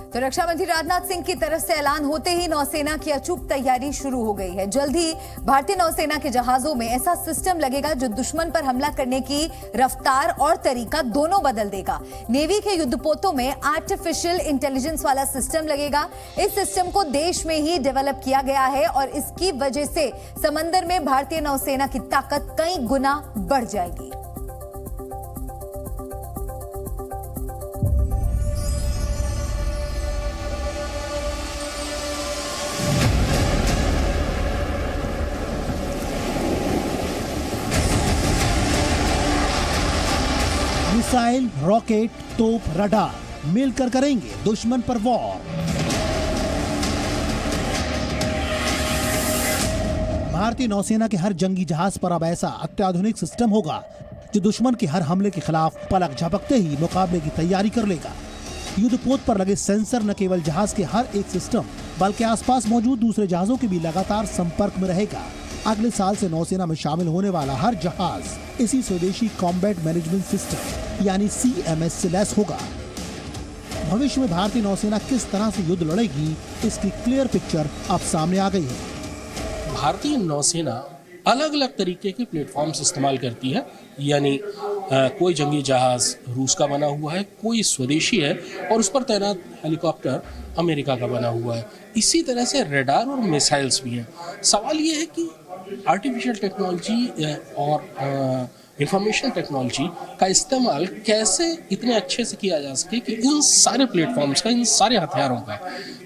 तो रक्षा मंत्री राजनाथ सिंह की तरफ से ऐलान होते ही नौसेना की अचूक तैयारी शुरू हो गई है। जल्द ही भारतीय नौसेना के जहाजों में ऐसा सिस्टम लगेगा जो दुश्मन पर हमला करने की रफ्तार और तरीका दोनों बदल देगा। नेवी के युद्धपोतों में आर्टिफिशियल इंटेलिजेंस वाला सिस्टम लगेगा। इस सिस्टम को देश में ही डेवलप किया गया है और इसकी वजह से समंदर में भारतीय नौसेना की ताकत कई गुना बढ़ जाएगी। मिसाइल, रॉकेट, तोप, रडार मिलकर करेंगे दुश्मन पर वॉर। भारतीय नौसेना के हर जंगी जहाज पर अब ऐसा अत्याधुनिक सिस्टम होगा जो दुश्मन के हर हमले के खिलाफ पलक झपकते ही मुकाबले की तैयारी कर लेगा। युद्धपोत पर लगे सेंसर न केवल जहाज के हर एक सिस्टम बल्कि आसपास मौजूद दूसरे जहाजों के भी लगातार संपर्क में रहेगा। अगले साल से नौसेना में शामिल होने वाला हर जहाज इसी स्वदेशी कॉम्बैट मैनेजमेंट सिस्टम यानी CMS से लैस होगा। भविष्य में भारतीय नौसेना किस तरह से युद्ध लड़ेगी, इसकी क्लियर पिक्चर अब सामने आ गई है। भारतीय नौसेना अलग अलग तरीके के प्लेटफॉर्म्स इस्तेमाल करती है, यानी कोई जंगी जहाज रूस का बना हुआ है, कोई स्वदेशी है और उस पर तैनात हेलीकॉप्टर अमेरिका का बना हुआ है। इसी तरह से रडार और मिसाइल्स भी हैं। सवाल ये है कि आर्टिफिशियल टेक्नोलॉजी और इंफॉर्मेशन टेक्नोलॉजी का इस्तेमाल कैसे इतने अच्छे से किया जा सके कि इन सारे प्लेटफॉर्म्स का, इन सारे हथियारों का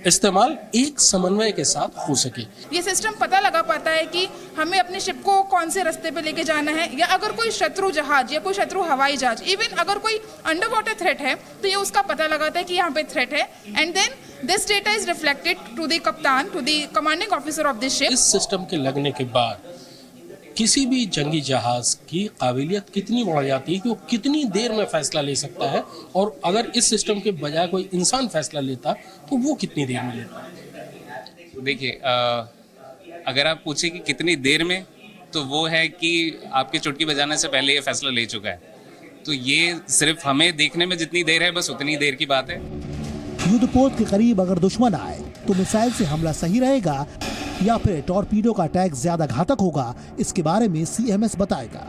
इस्तेमाल एक समन्वय के साथ हो सके। ये सिस्टम पता लगा पाता है कि हमें अपने शिप को कौन से रास्ते पे लेके जाना है, या अगर कोई शत्रु जहाज या कोई शत्रु हवाई जहाज, इवन अगर कोई अंडर वाटर थ्रेट है तो ये उसका पता लगाता है कि यहाँ पे थ्रेट है, and then this data is reflected to the captain, to the commanding officer of this ship. इस सिस्टम के लगने के बाद किसी भी जंगी जहाज की काबिलियत कितनी बढ़ जाती है कि वो कितनी देर में फैसला ले सकता है, और अगर इस सिस्टम के बजाय कोई इंसान फैसला लेता तो वो कितनी देर में लेता। देखिए, अगर आप पूछे कि कितनी देर में, तो वो है कि आपके चुटकी बजाने से पहले ये फैसला ले चुका है। तो ये सिर्फ हमें देखने में जितनी देर है, बस उतनी देर की बात है। युद्धपोत के करीब अगर दुश्मन आए तो मिसाइल से हमला सही रहेगा या फिर टॉर्पीडो का अटैक ज्यादा घातक होगा, इसके बारे में CMS बताएगा।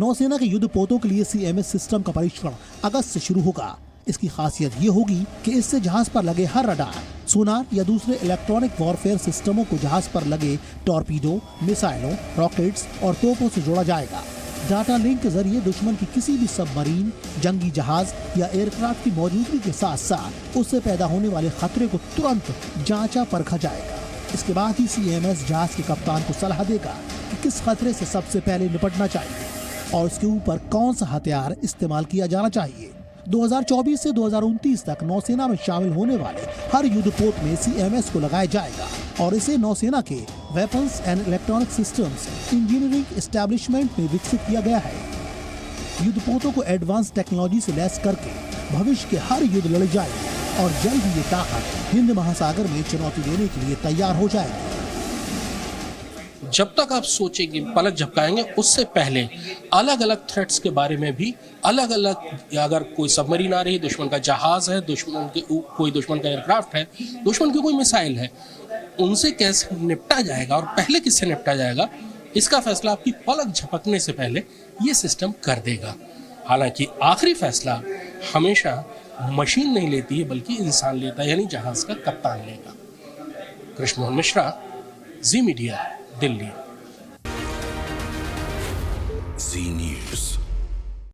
नौसेना के युद्धपोतों के लिए CMS सिस्टम का परीक्षण अगस्त से शुरू होगा। इसकी खासियत ये होगी कि इससे जहाज पर लगे हर रडार, सोनार या दूसरे इलेक्ट्रॉनिक वॉरफेयर सिस्टमों को जहाज पर लगे टॉर्पीडो, मिसाइलों, रॉकेट्स और तोपों से जोड़ा जाएगा। डाटा लिंक के जरिए दुश्मन की किसी भी सबमरीन, जंगी जहाज या एयरक्राफ्ट की मौजूदगी के साथ साथ उससे पैदा होने वाले खतरे को तुरंत जांचा परखा जाएगा। इसके बाद ही CMS जहाज के कप्तान को सलाह देगा कि किस खतरे से सबसे पहले निपटना चाहिए और उसके ऊपर कौन सा हथियार इस्तेमाल किया जाना चाहिए। 2024 से 2029 तक नौसेना में शामिल होने वाले हर युद्धपोत में CMS को लगाया जाएगा और इसे नौसेना के weapons and electronic systems engineering establishment में विकसित किया गया है। युद्धपोतों को एडवांस टेक्नोलॉजी से लैस करके भविष्य के हर युद्ध लड़े जाएंगे और जल्द ही ये ताकत हिंद महासागर में चुनौती देने के लिए तैयार हो जाएगी। जब तक आप सोचेंगे, पलक झपकाएंगे, उससे पहले अलग अलग थ्रेट्स के बारे में भी अलग अलग, अगर कोई सबमरीन आ रही है, दुश्मन का जहाज है, कोई दुश्मन का एयरक्राफ्ट है, दुश्मन की कोई मिसाइल है, उनसे कैसे निपटा जाएगा और पहले किससे निपटा जाएगा, इसका फैसला आपकी पलक झपकने से पहले ये सिस्टम कर देगा। हालांकि आखिरी फैसला हमेशा मशीन नहीं लेती है, बल्कि इंसान लेता है, यानी जहाज का कप्तान लेगा। कृष्ण मोहन मिश्रा, जी मीडिया, दिल्ली। जी न्यूज़।